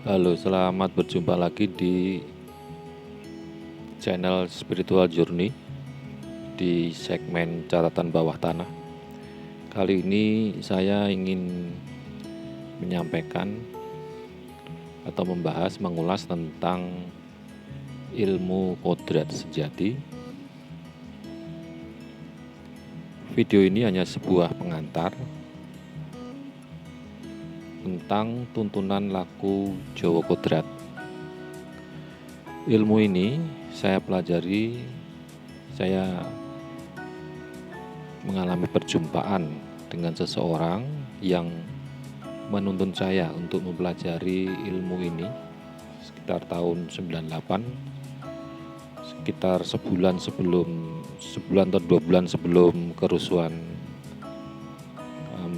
Halo, selamat berjumpa lagi di channel Spiritual Journey di segmen catatan bawah tanah. Kali ini saya ingin menyampaikan atau mengulas tentang ilmu kodrat sejati. Video ini hanya sebuah pengantar tentang tuntunan laku Jawa Kodrat. Ilmu ini saya pelajari, saya mengalami perjumpaan dengan seseorang yang menuntun saya untuk mempelajari ilmu ini sekitar tahun 98, sekitar sebulan atau 2 bulan sebelum kerusuhan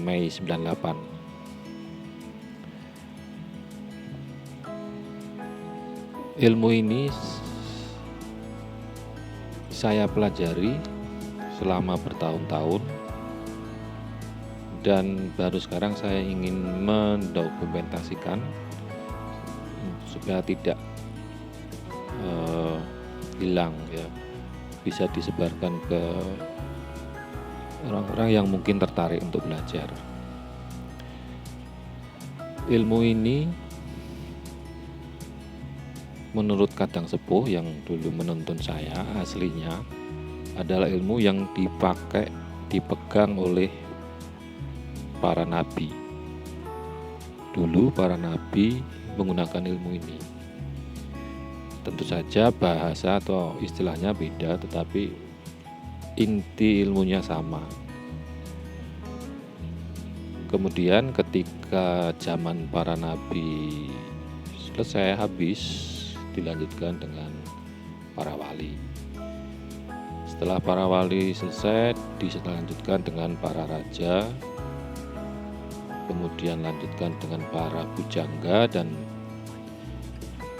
Mei 98. Ilmu ini saya pelajari selama bertahun-tahun dan baru sekarang saya ingin mendokumentasikan supaya tidak hilang ya, bisa disebarkan ke orang-orang yang mungkin tertarik untuk belajar. Ilmu ini menurut Kadang Sepuh yang dulu menuntun saya, aslinya adalah ilmu yang dipegang oleh para nabi. Dulu para nabi menggunakan ilmu ini. Tentu saja bahasa atau istilahnya beda, tetapi inti ilmunya sama. Kemudian ketika zaman para nabi selesai habis, dilanjutkan dengan para wali. Setelah para wali selesai, dilanjutkan dengan para raja, kemudian lanjutkan dengan para bujangga, dan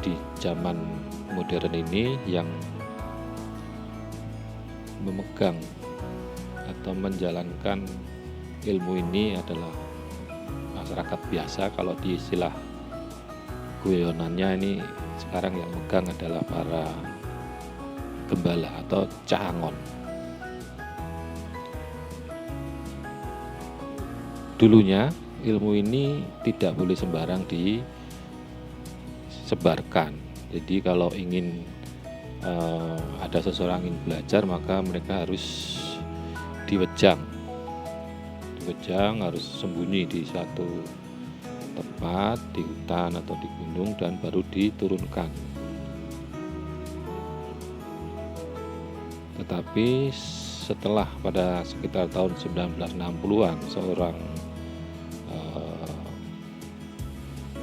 di zaman modern ini yang memegang atau menjalankan ilmu ini adalah masyarakat biasa. Kalau di istilah guyonannya ini sekarang yang megang adalah para gembala atau caangon. Dulunya ilmu ini tidak boleh sembarang disebarkan. Jadi kalau ingin ada seseorang ingin belajar, maka mereka harus diwejang, harus sembunyi di satu tempat, di hutan atau di gunung, dan baru diturunkan. Tetapi setelah pada sekitar tahun 1960-an, seorang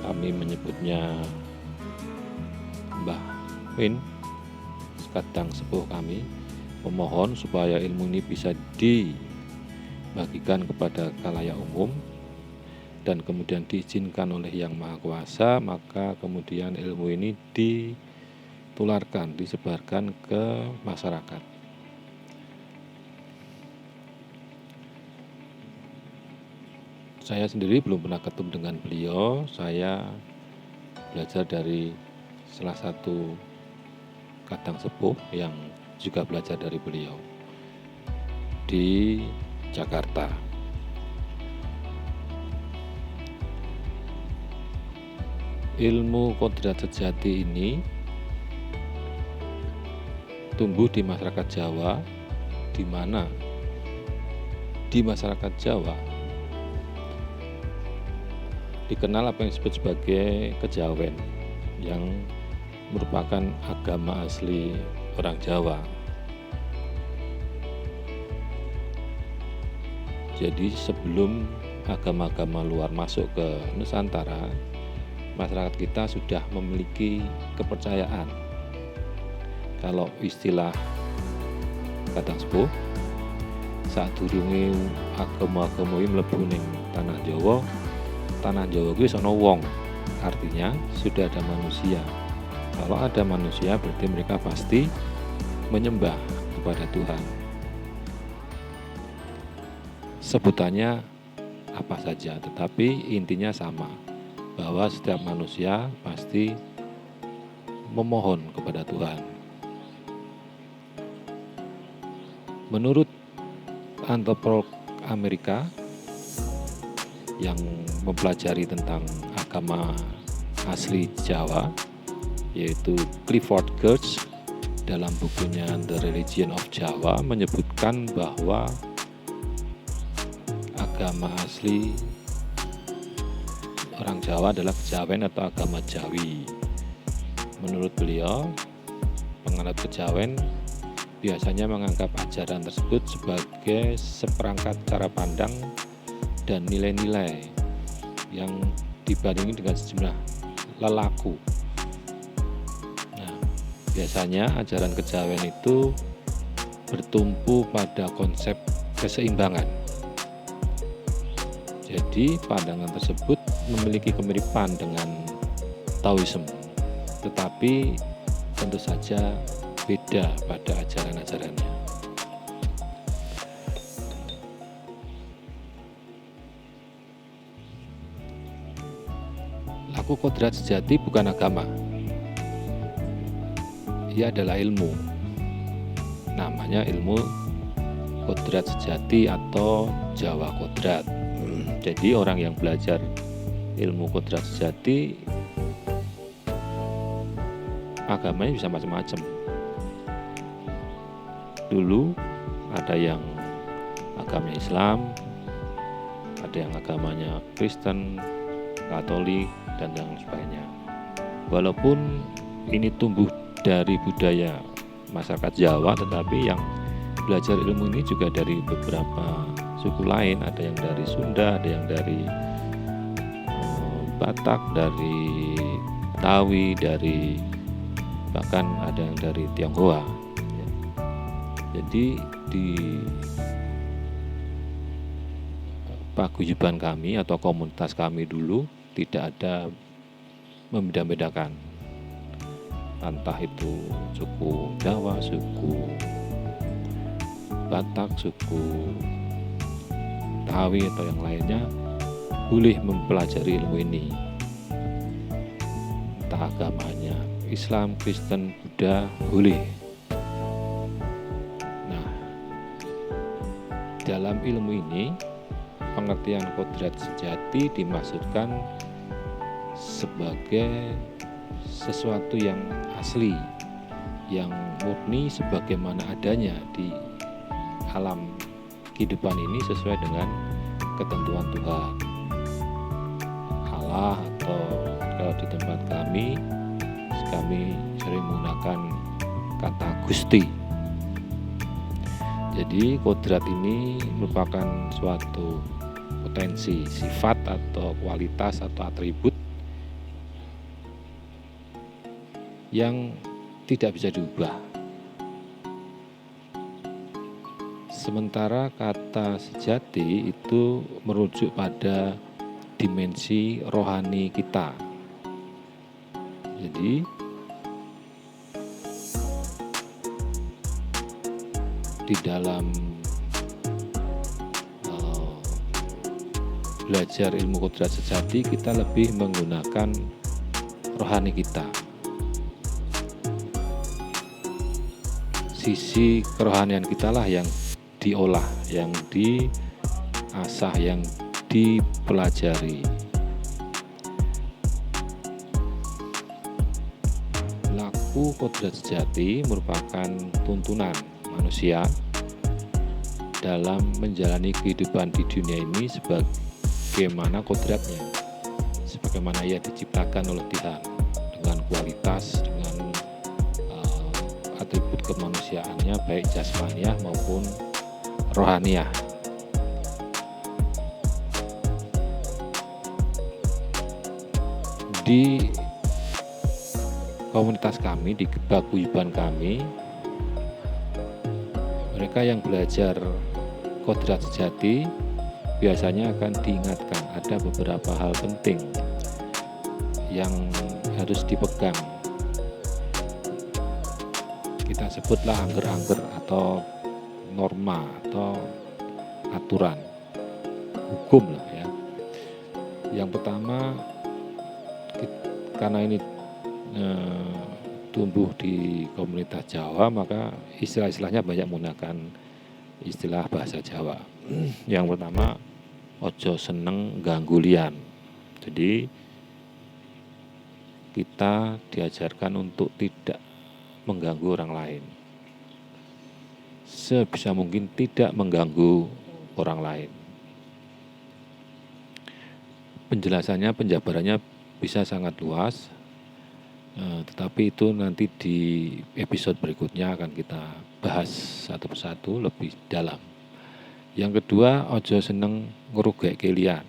kami menyebutnya Mbah Win, Kadang Sepuh kami, memohon supaya ilmu ini bisa dibagikan kepada khalayak umum dan kemudian diizinkan oleh Yang Maha Kuasa. Maka kemudian ilmu ini ditularkan, disebarkan ke masyarakat. Saya sendiri belum pernah ketemu dengan beliau. Saya belajar dari salah satu Kadang Sepuh yang juga belajar dari beliau di Jakarta. Ilmu kodrat sejati ini tumbuh di masyarakat Jawa, di mana di masyarakat Jawa dikenal apa yang disebut sebagai kejawen, yang merupakan agama asli orang Jawa. Jadi sebelum agama-agama luar masuk ke Nusantara, masyarakat kita sudah memiliki kepercayaan. Kalau istilah Kadang Sepuh, saat durunge agama-agama iki mlebu ning tanah Jawa kuwi wis ana wong. Artinya sudah ada manusia. Kalau ada manusia berarti mereka pasti menyembah kepada Tuhan. Sebutannya apa saja, tetapi intinya sama, bahwa setiap manusia pasti memohon kepada Tuhan. Menurut antropolog Amerika yang mempelajari tentang agama asli Jawa, yaitu Clifford Geertz, dalam bukunya The Religion of Java menyebutkan bahwa agama asli orang Jawa adalah kejawen atau agama Jawi. Menurut beliau, penganut kejawen biasanya menganggap ajaran tersebut sebagai seperangkat cara pandang dan nilai-nilai yang dibandingin dengan sejumlah lelaku. Nah, biasanya ajaran kejawen itu bertumpu pada konsep keseimbangan. Jadi pandangan tersebut memiliki kemiripan dengan Taoism, tetapi tentu saja beda pada ajaran-ajarannya. Laku kodrat sejati bukan agama. Ia adalah ilmu. Namanya ilmu kodrat sejati atau Jawa kodrat. Jadi orang yang belajar ilmu kodrat sejati agamanya bisa macam-macam. Dulu ada yang agamanya Islam, ada yang agamanya Kristen, Katolik, dan yang sebagainya. Walaupun ini tumbuh dari budaya masyarakat Jawa, tetapi yang belajar ilmu ini juga dari beberapa suku lain. Ada yang dari Sunda, ada yang dari Batak, dari Betawi, dari bahkan ada yang dari Tionghoa. Jadi di paguyuban kami atau komunitas kami dulu tidak ada membeda-bedakan, entah itu suku Jawa, suku Batak, suku Betawi atau yang lainnya boleh mempelajari ilmu ini, entah agamanya Islam, Kristen, Buddha, boleh. Nah, dalam ilmu ini pengertian kodrat sejati dimaksudkan sebagai sesuatu yang asli, yang murni sebagaimana adanya di alam kehidupan ini sesuai dengan ketentuan Tuhan Allah, atau kalau di tempat kami sering menggunakan kata Gusti. Jadi kodrat ini merupakan suatu potensi, sifat atau kualitas atau atribut yang tidak bisa diubah. Sementara kata sejati itu merujuk pada dimensi rohani kita. Jadi di dalam belajar ilmu kodrat sejati kita lebih menggunakan rohani kita. Sisi kerohanian kita lah yang diolah, yang diasah, yang dipelajari. Laku kodrat sejati merupakan tuntunan manusia dalam menjalani kehidupan di dunia ini sebagaimana kodratnya, sebagaimana ia diciptakan oleh Tuhan, dengan kualitas, dengan atribut kemanusiaannya, baik jasmaniah maupun rohaniah. Di komunitas kami, di paguyuban kami, mereka yang belajar kodrat sejati biasanya akan diingatkan ada beberapa hal penting yang harus dipegang. Kita sebutlah angger-angger atau norma atau aturan hukum lah ya. Yang pertama, karena ini tumbuh di komunitas Jawa, maka istilah-istilahnya banyak menggunakan istilah bahasa Jawa. Yang pertama, ojo seneng ganggu lian. Jadi kita diajarkan untuk tidak mengganggu orang lain. Sebisa mungkin tidak mengganggu orang lain. Penjelasannya, penjabarannya bisa sangat luas, tetapi itu nanti di episode berikutnya akan kita bahas satu persatu lebih dalam. Yang kedua, ojo seneng ngerugek liyan.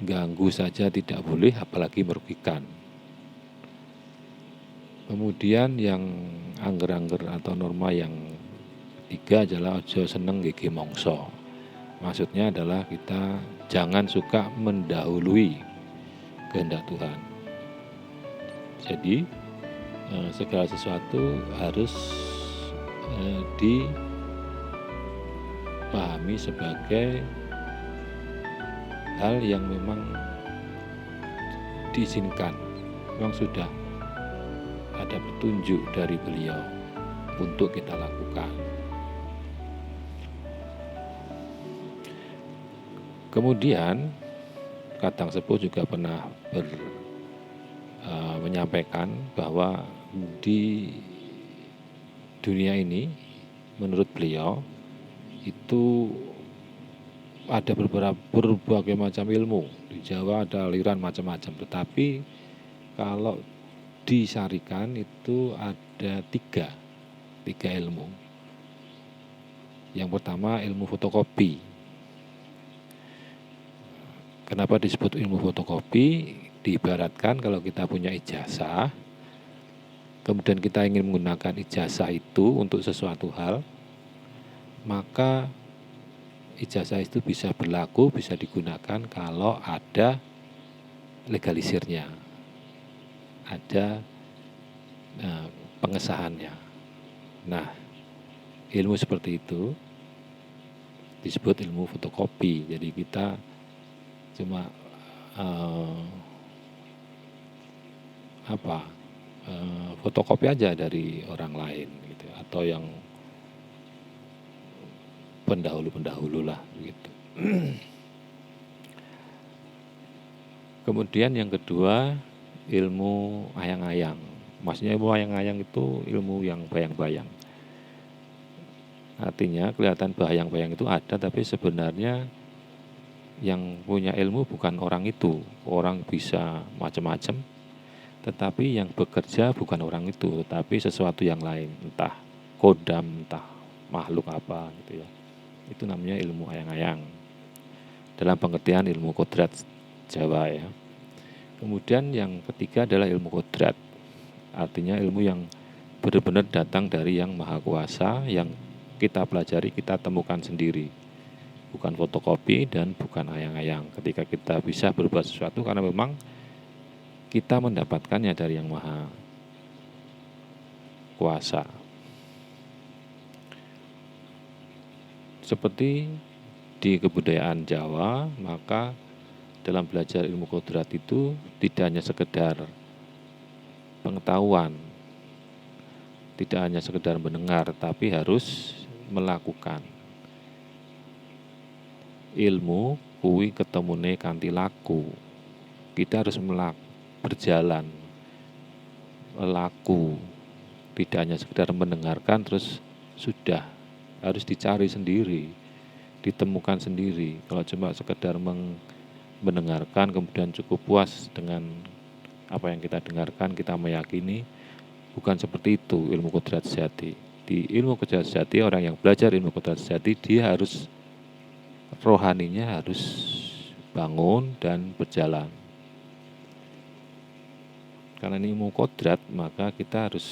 Ganggu saja tidak boleh, apalagi merugikan. Kemudian yang angger-angger atau norma yang ketiga adalah ojo seneng gege mongso. Maksudnya adalah kita jangan suka mendahului kehendak Tuhan. Jadi segala sesuatu harus dipahami sebagai hal yang memang diizinkan, memang sudah ada petunjuk dari beliau untuk kita lakukan. Kemudian Kadang Sepuh juga pernah menyampaikan bahwa di dunia ini menurut beliau itu ada berbagai macam ilmu. Di Jawa ada aliran macam-macam, tetapi kalau disarikan itu ada tiga ilmu. Yang pertama ilmu fotokopi. Kenapa disebut ilmu fotokopi? Diibaratkan kalau kita punya ijazah, kemudian kita ingin menggunakan ijazah itu untuk sesuatu hal, maka ijazah itu bisa berlaku, bisa digunakan kalau ada legalisirnya, ada pengesahannya. Nah, ilmu seperti itu disebut ilmu fotokopi. Jadi kita cuma fotokopi aja dari orang lain gitu, atau yang pendahulu lah gitu. Kemudian yang kedua ilmu ayang-ayang. Maksudnya ilmu ayang-ayang itu ilmu yang bayang-bayang. Artinya kelihatan bayang-bayang itu ada, tapi sebenarnya yang punya ilmu bukan orang itu. Orang bisa macam-macam, tetapi yang bekerja bukan orang itu, tetapi sesuatu yang lain, entah kodam, entah makhluk apa gitu ya. Itu namanya ilmu ayang-ayang dalam pengertian ilmu kodrat Jawa ya. Kemudian yang ketiga adalah ilmu kodrat. Artinya ilmu yang benar-benar datang dari Yang Maha Kuasa, yang kita pelajari, kita temukan sendiri. Bukan fotokopi dan bukan ayang-ayang. Ketika kita bisa berbuat sesuatu karena memang kita mendapatkannya dari Yang Maha Kuasa. Seperti di kebudayaan Jawa, maka dalam belajar ilmu kodrat itu tidak hanya sekedar pengetahuan, tidak hanya sekedar mendengar, tapi harus melakukan. Ilmu kuwi ketemune kanthi laku. Kita harus berjalan, laku, tidak hanya sekedar mendengarkan terus sudah, harus dicari sendiri, ditemukan sendiri. Kalau cuma sekedar mendengarkan kemudian cukup puas dengan apa yang kita dengarkan, kita meyakini, bukan seperti itu ilmu kodrat sejati. Di ilmu kodrat sejati, orang yang belajar ilmu kodrat sejati, dia harus rohaninya harus bangun dan berjalan. Karena ini ilmu kodrat, maka kita harus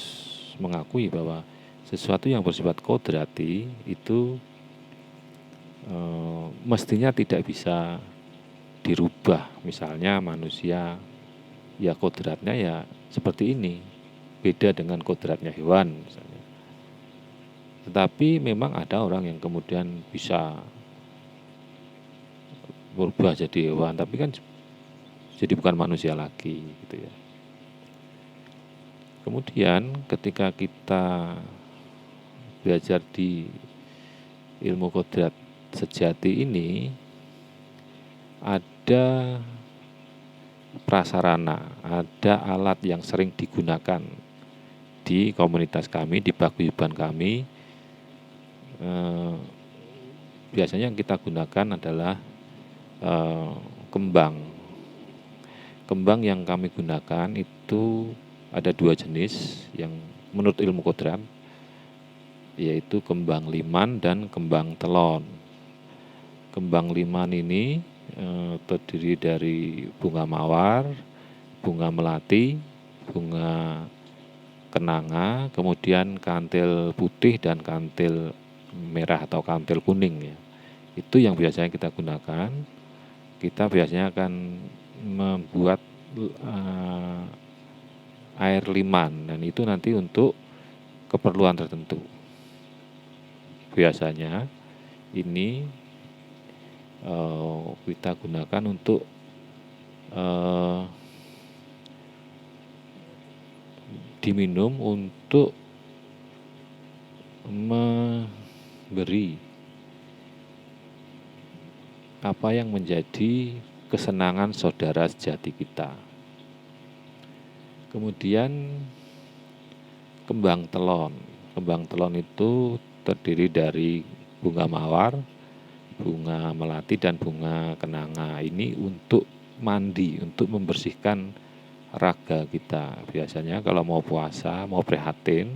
mengakui bahwa sesuatu yang bersifat kodrati itu mestinya tidak bisa dirubah. Misalnya manusia, ya kodratnya ya seperti ini, beda dengan kodratnya hewan misalnya. Tetapi memang ada orang yang kemudian bisa berubah jadi hewan, tapi kan jadi bukan manusia lagi gitu ya. Kemudian ketika kita belajar di ilmu kodrat sejati ini, ada prasarana, ada alat yang sering digunakan di komunitas kami, di paguyuban kami. Biasanya yang kita gunakan adalah kembang. Kembang yang kami gunakan itu ada 2 jenis yang menurut ilmu kodrat, yaitu kembang liman dan kembang telon. Kembang liman ini terdiri dari bunga mawar, bunga melati, bunga kenanga, kemudian kantil putih dan kantil merah atau kantil kuning ya. Itu yang biasanya kita gunakan. Kita biasanya akan membuat air liman, dan itu nanti untuk keperluan tertentu. Biasanya ini kita gunakan untuk diminum untuk memberi apa yang menjadi kesenangan saudara sejati kita. Kemudian kembang telon. Kembang telon itu terdiri dari bunga mawar, bunga melati, dan bunga kenanga. Ini untuk mandi, untuk membersihkan raga kita. Biasanya kalau mau puasa, mau prihatin,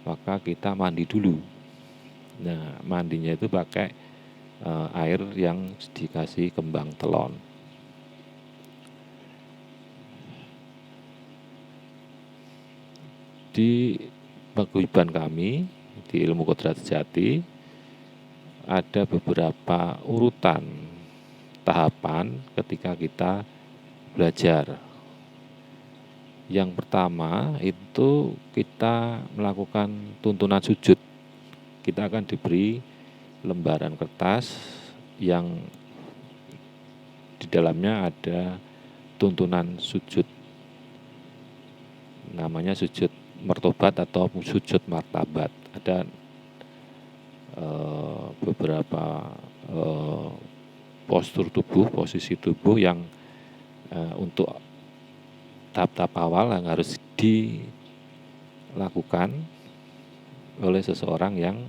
maka kita mandi dulu. Nah, mandinya itu pakai air yang dikasih kembang telon. Di paguyuban kami, di ilmu kodrat sejati, ada beberapa urutan tahapan ketika kita belajar. Yang pertama itu kita melakukan tuntunan sujud. Kita akan diberi lembaran kertas yang di dalamnya ada tuntunan sujud. Namanya sujud mertobat atau sujud martabat. Ada beberapa postur tubuh, posisi tubuh yang untuk tahap-tahap awal yang harus dilakukan oleh seseorang yang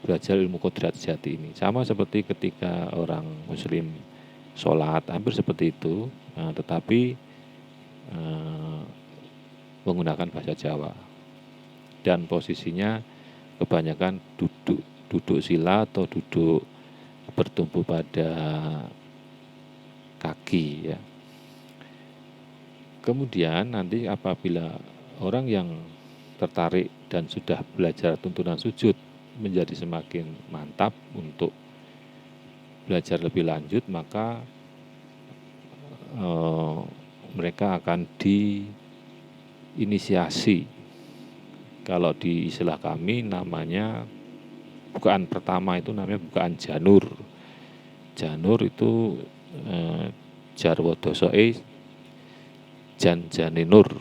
belajar ilmu kodrat sejati ini. Sama seperti ketika orang muslim sholat, hampir seperti itu, tetapi menggunakan bahasa Jawa. Dan posisinya kebanyakan duduk sila atau duduk bertumpu pada kaki ya. Kemudian nanti apabila orang yang tertarik dan sudah belajar tuntunan sujud menjadi semakin mantap untuk belajar lebih lanjut, maka mereka akan diinisiasi. Kalau di istilah kami namanya bukaan pertama itu namanya bukaan janur. Janur itu jarwo dosoe janjane nur,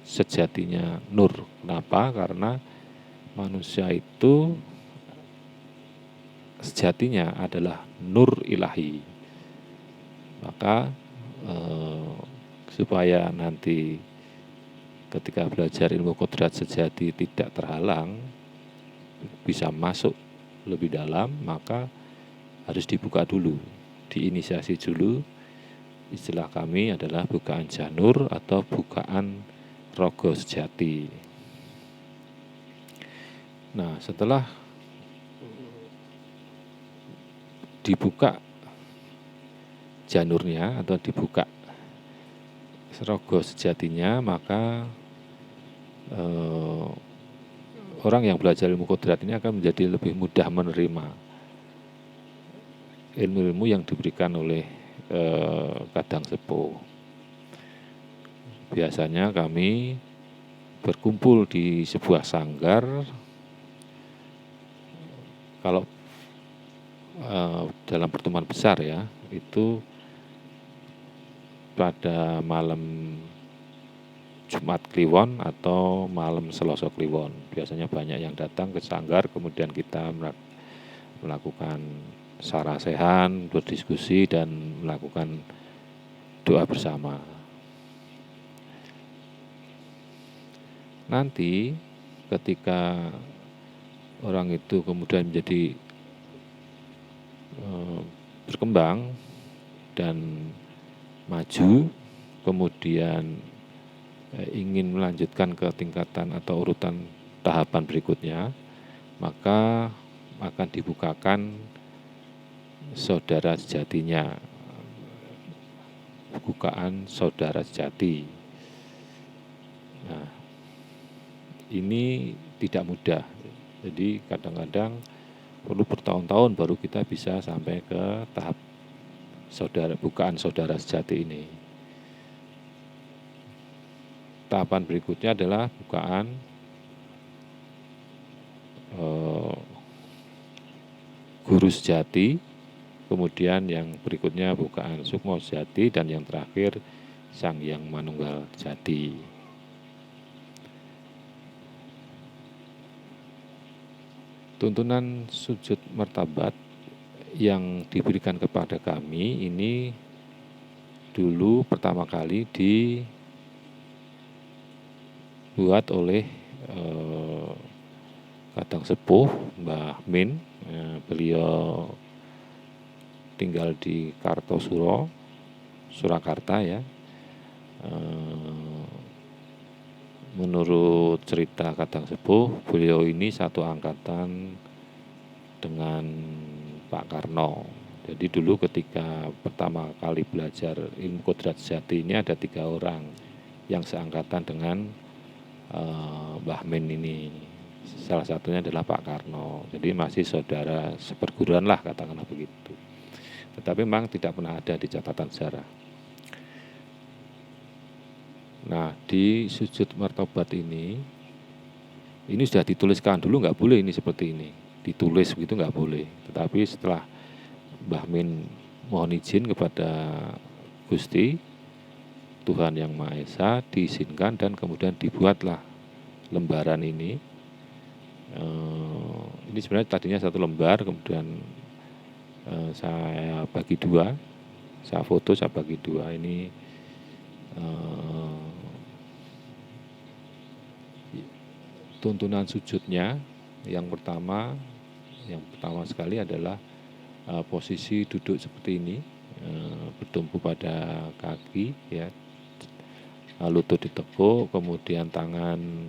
sejatinya nur. Kenapa? Karena manusia itu sejatinya adalah nur ilahi. Maka supaya nanti ketika belajar ilmu kodrat sejati tidak terhalang, bisa masuk lebih dalam, maka harus dibuka dulu, diinisiasi dulu. Istilah kami adalah bukaan janur atau bukaan rogo sejati. Nah, setelah dibuka janurnya atau dibuka rogo sejatinya, maka orang yang belajar ilmu kodrat ini akan menjadi lebih mudah menerima ilmu-ilmu yang diberikan oleh kadang sepuh. Biasanya kami berkumpul di sebuah sanggar. Kalau dalam pertemuan besar ya, itu pada malam Jumat Kliwon atau malam Selasa Kliwon. Biasanya banyak yang datang ke sanggar, kemudian kita melakukan sarasehan, berdiskusi, dan melakukan doa bersama. Nanti ketika orang itu kemudian menjadi berkembang dan maju, kemudian ingin melanjutkan ke tingkatan atau urutan tahapan berikutnya, maka akan dibukakan saudara sejatinya, bukaan saudara sejati. Nah, ini tidak mudah. Jadi kadang-kadang perlu bertahun-tahun baru kita bisa sampai ke tahap bukaan saudara sejati ini. Tahapan berikutnya adalah bukaan guru sejati, kemudian yang berikutnya bukaan sukmo sejati, dan yang terakhir Sang Hyang Manunggal Jati. Tuntunan sujud martabat yang diberikan kepada kami ini dulu pertama kali dibuat oleh Kadang Sepuh Mbah Min. Beliau tinggal di Kartosuro, Surakarta ya. Menurut cerita Kadang Sepuh, beliau ini satu angkatan dengan Pak Karno. Jadi dulu ketika pertama kali belajar ilmu kodrat sejati ini ada 3 orang yang seangkatan dengan Mbah Min ini. Salah satunya adalah Pak Karno. Jadi masih saudara seperguruan lah, katakanlah begitu. Tetapi memang tidak pernah ada di catatan sejarah. Nah, di sujud martabat ini sudah dituliskan. Dulu nggak boleh ini seperti ini, ditulis begitu nggak boleh. Tetapi setelah Mbah Min mohon izin kepada Gusti Tuhan Yang Maha Esa, diizinkan dan kemudian dibuatlah lembaran ini. Ini sebenarnya tadinya 1 lembar, kemudian saya bagi 2, saya foto, saya bagi 2. Ini tuntunan sujudnya. Yang pertama sekali adalah posisi duduk seperti ini, bertumpu pada kaki ya, lutut ditekuk, kemudian tangan,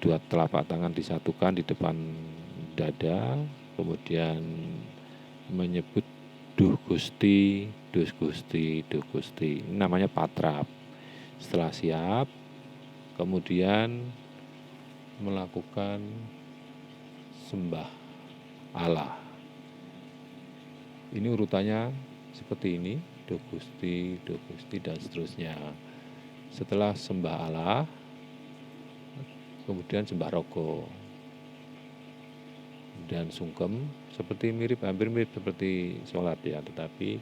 2 telapak tangan disatukan di depan dada, kemudian menyebut Duh Gusti, Duh Gusti, Duh Gusti. Ini namanya patrap. Setelah siap, kemudian melakukan sembah Allah. Ini urutannya seperti ini, Duh Gusti, dan seterusnya. Setelah sembah Allah, kemudian sembah rogo dan sungkem, hampir mirip seperti sholat ya, tetapi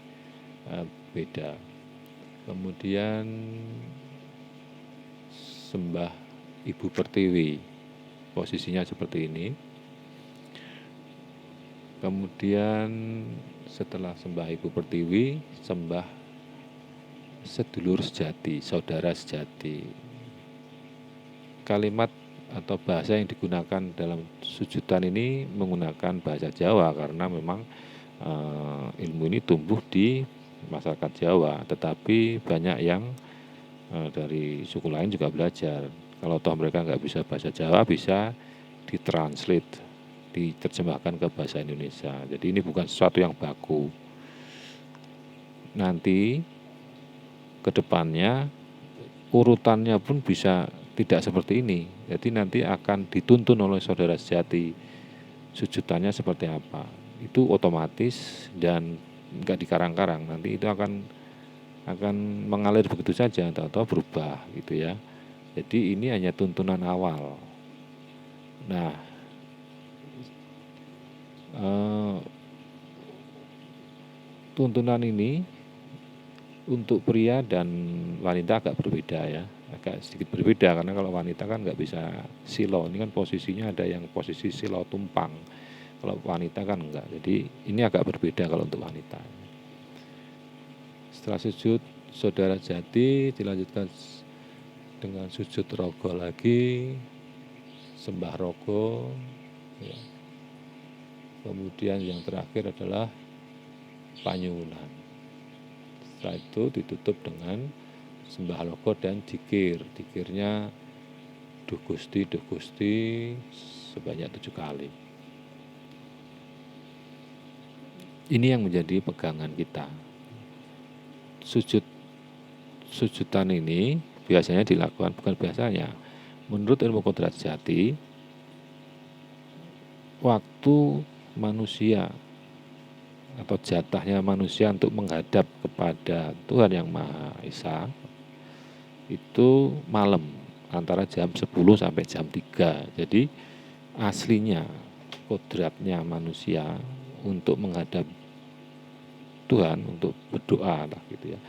beda. Kemudian sembah Ibu Pertiwi, posisinya seperti ini. Kemudian setelah sembah Ibu Pertiwi, sembah sedulur sejati, saudara sejati. Kalimat atau bahasa yang digunakan dalam sujudan ini menggunakan bahasa Jawa karena memang ilmu ini tumbuh di masyarakat Jawa, tetapi banyak yang dari suku lain juga belajar. Kalau toh mereka nggak bisa bahasa Jawa, bisa ditranslate, diterjemahkan ke bahasa Indonesia. Jadi ini bukan sesuatu yang baku. Nanti ke depannya urutannya pun bisa tidak seperti ini. Jadi nanti akan dituntun oleh saudara sejati sujudannya seperti apa. Itu otomatis dan enggak dikarang-karang. Nanti itu akan mengalir begitu saja, atau berubah gitu ya. Jadi ini hanya tuntunan awal. Nah, tuntunan ini Untuk pria dan wanita agak berbeda ya, agak sedikit berbeda karena kalau wanita kan nggak bisa silo, ini kan posisinya ada yang posisi silo tumpang, kalau wanita kan enggak, jadi ini agak berbeda kalau untuk wanita. Setelah sujud saudara jati dilanjutkan dengan sujud rogo lagi, sembah rogo ya. Kemudian yang terakhir adalah panyuwunan. Setelah itu ditutup dengan sembah rogo dan dikir. Dikirnya Duh Gusti sebanyak 7 kali. Ini yang menjadi pegangan kita. Sujudan ini biasanya dilakukan, bukan biasanya, menurut ilmu kodrat jati, waktu manusia atau jatahnya manusia untuk menghadap kepada Tuhan Yang Maha Esa itu malam antara jam 10 sampai jam 3. Jadi aslinya kodratnya manusia untuk menghadap Tuhan, untuk berdoa lah gitu ya,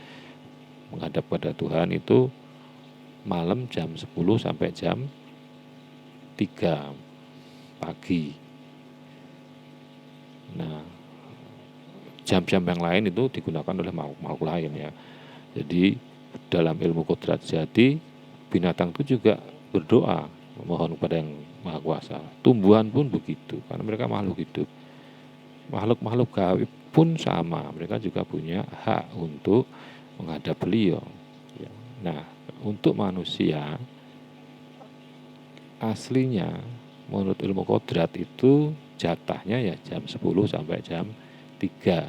menghadap pada Tuhan itu malam jam 10 sampai jam 3 pagi. Nah, jam-jam yang lain itu digunakan oleh makhluk lain ya. Jadi dalam ilmu kodrat jati, binatang itu juga berdoa memohon kepada Yang Maha Kuasa. Tumbuhan pun begitu, karena mereka makhluk hidup. Makhluk-makhluk gaib pun sama, mereka juga punya hak untuk menghadap beliau. Nah, untuk manusia aslinya menurut ilmu kodrat itu jatahnya ya jam 10 sampai jam 3.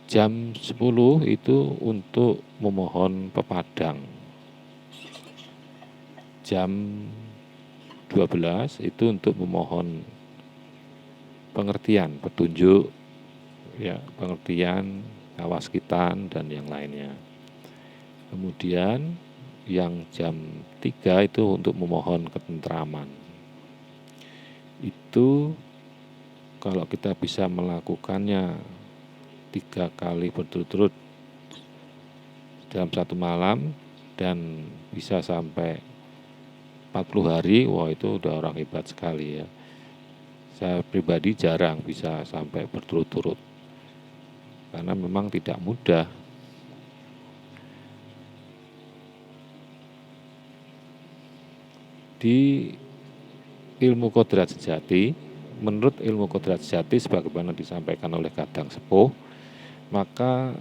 Jam 10 itu untuk memohon pepadang. Jam 12 itu untuk memohon pengertian, petunjuk, ya, pengertian, kawaskitan dan yang lainnya. Kemudian yang jam 3 itu untuk memohon ketentraman. Itu kalau kita bisa melakukannya 3 kali berturut-turut dalam satu malam dan bisa sampai 40 hari, wah itu udah orang hebat sekali ya. Saya pribadi jarang bisa sampai berturut-turut karena memang tidak mudah. Di ilmu kodrat sejati, menurut ilmu kodrat sejati sebagaimana disampaikan oleh Kadang Sepuh, maka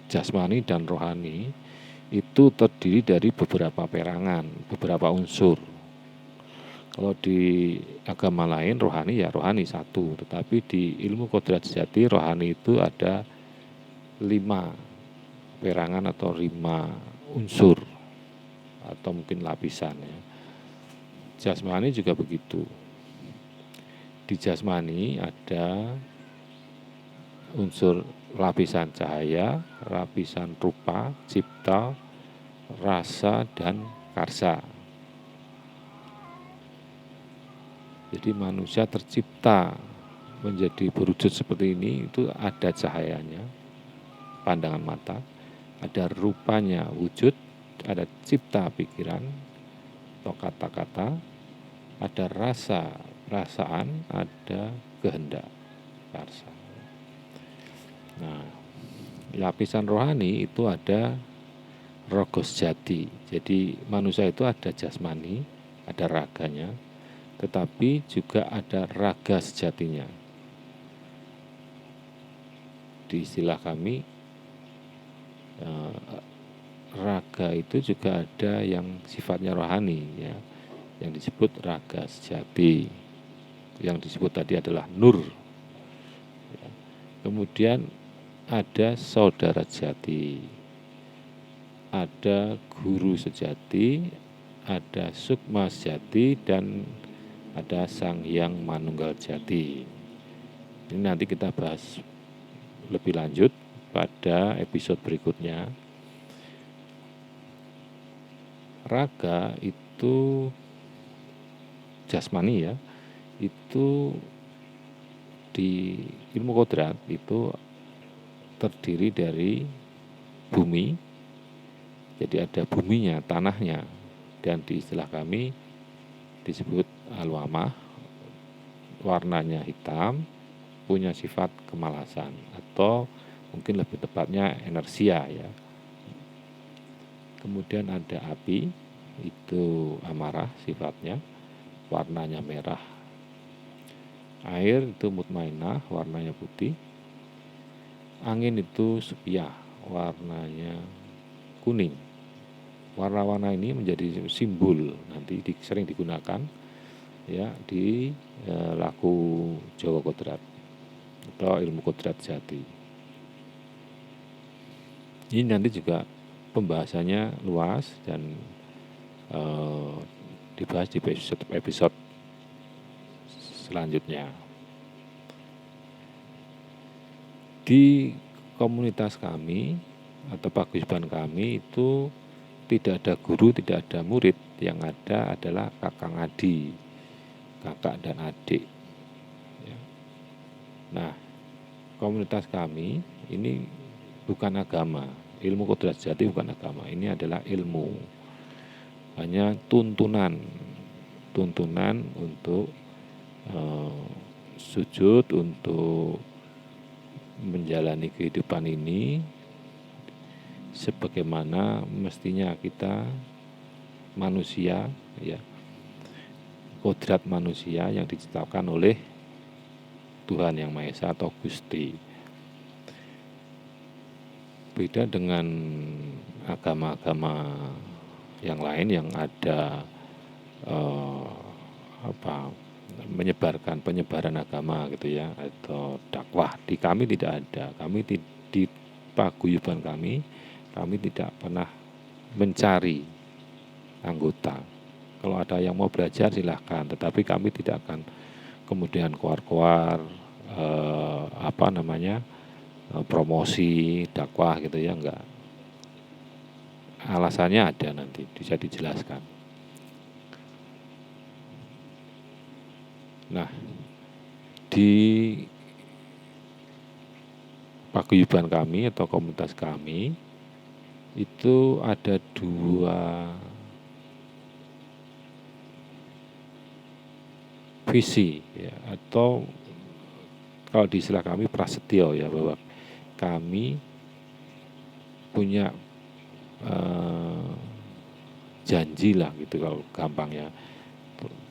jasmani dan rohani itu terdiri dari beberapa perangan, beberapa unsur. Kalau di agama lain rohani ya rohani satu, tetapi di ilmu kodrat sejati rohani itu ada 5 perangan atau 5 unsur atau mungkin lapisan ya. Jasmani juga begitu. Di jasmani ada unsur lapisan cahaya, lapisan rupa, cipta, rasa, dan karsa. Jadi manusia tercipta menjadi berwujud seperti ini itu ada cahayanya, pandangan mata, ada rupanya wujud, ada cipta pikiran atau kata-kata, ada rasa, perasaan, ada kehendak, karsa. Nah, lapisan rohani itu ada rogos jati. Jadi manusia itu ada jasmani, ada raganya, tetapi juga ada raga sejatinya. Di istilah kami, raga itu juga ada yang sifatnya rohani ya, yang disebut raga sejati. Yang disebut tadi adalah nur. Kemudian ada saudara sejati, ada guru sejati, ada sukma sejati, dan ada Sang Hyang Manunggal Jati. Ini nanti kita bahas lebih lanjut pada episode berikutnya. Raga itu jasmani ya, itu di ilmu kodrat itu terdiri dari bumi, jadi ada buminya, tanahnya, dan di istilah kami disebut alwamah, warnanya hitam, punya sifat kemalasan, atau mungkin lebih tepatnya inersia ya. Kemudian ada api, itu amarah sifatnya, warnanya merah. Air itu mutmainah, warnanya putih. Angin itu supiah, warnanya kuning. Warna-warna ini menjadi simbol nanti sering digunakan ya di laku Jawa Kodrat atau ilmu kodrat jati. Ini nanti juga pembahasannya luas dan dibahas di episode selanjutnya. Di komunitas kami atau paguyuban kami itu tidak ada guru, tidak ada murid, yang ada adalah kakang adi, kakak dan adik. Ya. Nah, komunitas kami ini bukan agama, ilmu kodrat jati bukan agama, ini adalah ilmu, hanya tuntunan untuk sujud, untuk menjalani kehidupan ini sebagaimana mestinya kita manusia ya, kodrat manusia yang diciptakan oleh Tuhan Yang Maha Esa atau Gusti. Beda dengan agama-agama yang lain yang ada penyebaran agama gitu ya, atau dakwah. Di kami tidak ada. Kami di paguyuban kami tidak pernah mencari anggota. Kalau ada yang mau belajar silahkan, tetapi kami tidak akan kemudian keluar promosi dakwah gitu ya, enggak. Alasannya ada, nanti bisa dijelaskan. Nah, di paguyuban kami atau komunitas kami itu ada 2 visi ya, atau kalau di istilah kami prasetyo ya, bahwa kami punya janji lah gitu kalau gampang ya,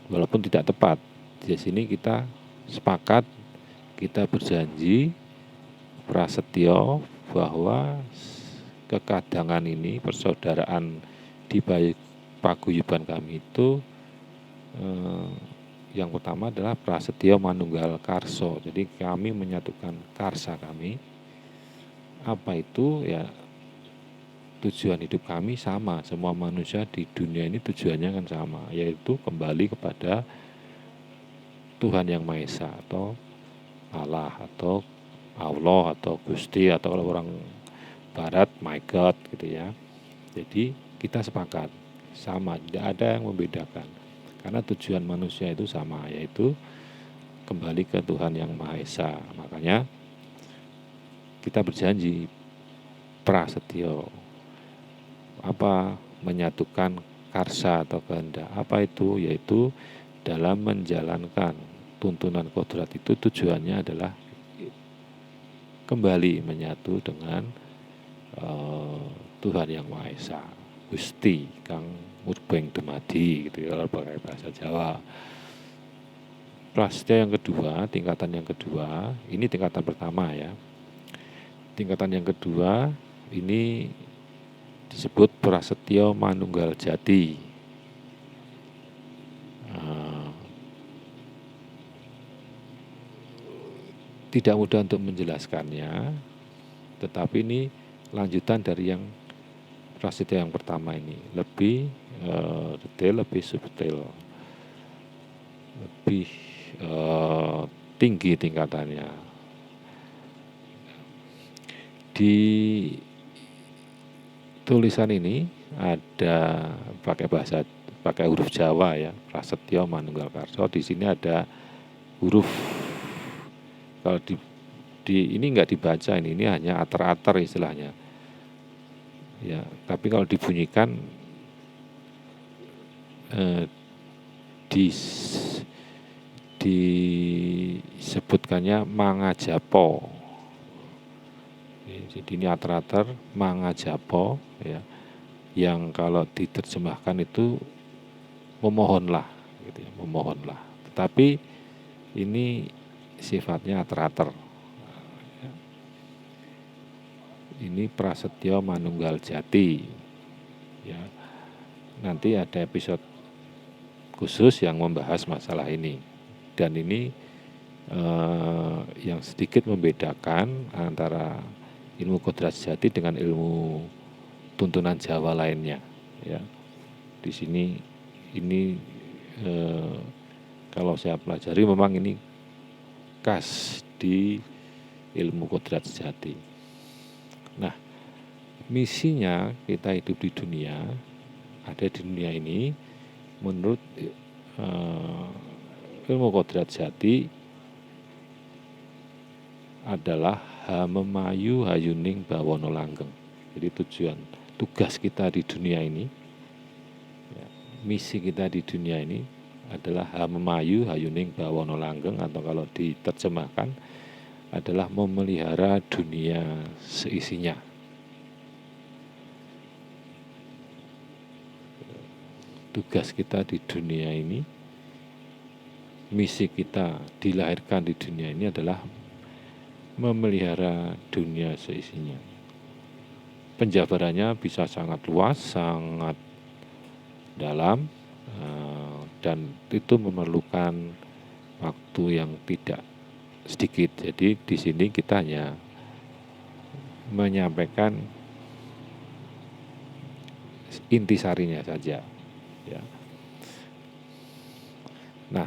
walaupun tidak tepat. Di sini kita sepakat, kita berjanji prasetyo bahwa kekadangan ini, persaudaraan di paguyuban kami itu yang pertama adalah prasetyo manunggal karso. Jadi kami menyatukan karsa kami. Apa itu ya? Tujuan hidup kami sama, semua manusia di dunia ini tujuannya kan sama, yaitu kembali kepada Tuhan Yang Maha Esa atau Allah atau Allah atau Gusti, atau orang Barat my God gitu ya. Jadi kita sepakat sama, tidak ada yang membedakan, karena tujuan manusia itu sama, yaitu kembali ke Tuhan Yang Maha Esa. Makanya kita berjanji prasetyo, menyatukan karsa atau kehendak. Apa itu? Yaitu dalam menjalankan tuntunan kodrat itu tujuannya adalah kembali menyatu dengan Tuhan Yang Maha Esa, Gusti kang murbeng dumadi gitu ya, pakai bahasa Jawa. Prasetyo yang kedua, tingkatan yang kedua, ini tingkatan pertama ya. Tingkatan yang kedua ini disebut prasetyo manunggal jati. Tidak mudah untuk menjelaskannya, tetapi ini lanjutan dari yang prasetyo yang pertama ini, lebih detail, lebih subtil, lebih tinggi tingkatannya. Di tulisan ini ada pakai huruf Jawa ya, prasetyo manunggal karso. Di sini ada huruf kalau ini nggak dibaca, ini hanya ater-ater istilahnya. Ya, tapi kalau dibunyikan disebutkannya mangajapo. Jadi ini ater-ater mangajapo, ya, yang kalau diterjemahkan itu memohonlah, gitu ya, memohonlah. Tetapi ini sifatnya ater-ater. Ini prasetyo manunggal jati. Ya, nanti ada episode khusus yang membahas masalah ini. Dan ini yang sedikit membedakan antara ilmu kodrat jati dengan ilmu tuntunan Jawa lainnya. Ya, di sini ini kalau saya pelajari memang ini khas di ilmu kodrat jati. Nah, misinya kita hidup di dunia, ada di dunia ini, menurut ilmu kodrat jati adalah hamemayu hayuning bawono langgeng. Jadi tugas kita di dunia ini, ya, misi kita di dunia ini adalah hamemayu hayuning bawono langgeng, atau kalau diterjemahkan adalah memelihara dunia seisinya. Tugas kita di dunia ini, misi kita dilahirkan di dunia ini adalah memelihara dunia seisinya. Penjabarannya bisa sangat luas, sangat dalam, dan itu memerlukan waktu yang tidak sedikit. Jadi di sini kita hanya menyampaikan intisarinya saja. Ya. Nah,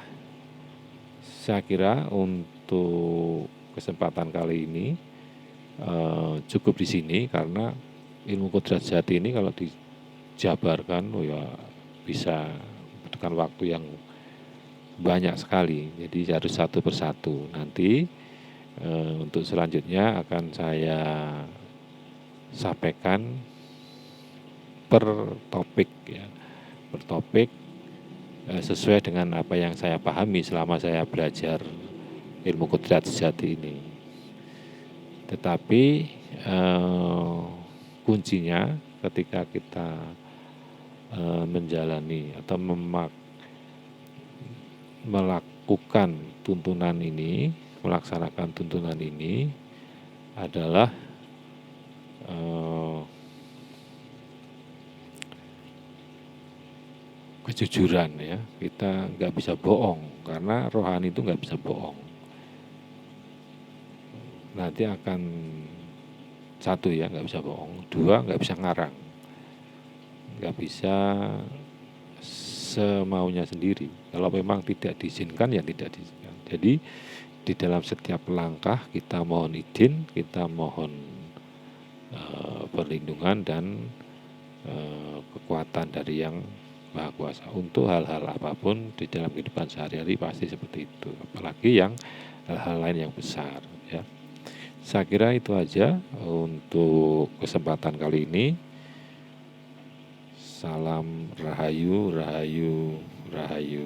saya kira untuk kesempatan kali ini cukup di sini, karena ilmu kodrat jati ini kalau dijabarkan ya bisa membutuhkan waktu yang banyak sekali. Jadi harus satu persatu. Nanti untuk selanjutnya akan saya sampaikan per topik, ya, per topik sesuai dengan apa yang saya pahami selama saya belajar ilmu kodrat jati ini. Tetapi kuncinya ketika kita menjalani atau melakukan tuntunan ini, melaksanakan tuntunan ini adalah kejujuran, ya. Kita nggak bisa bohong, karena rohani itu nggak bisa bohong. Nanti akan satu, ya, nggak bisa bohong. Dua, nggak bisa ngarang, nggak bisa semaunya sendiri. Kalau memang tidak diizinkan, ya tidak diizinkan. Jadi di dalam setiap langkah kita mohon izin, kita mohon perlindungan dan kekuatan dari Yang Maha Kuasa. Untuk hal-hal apapun di dalam kehidupan sehari-hari pasti seperti itu. Apalagi yang hal-hal lain yang besar, ya. Saya kira itu aja untuk kesempatan kali ini. Salam Rahayu, Rahayu, Rahayu.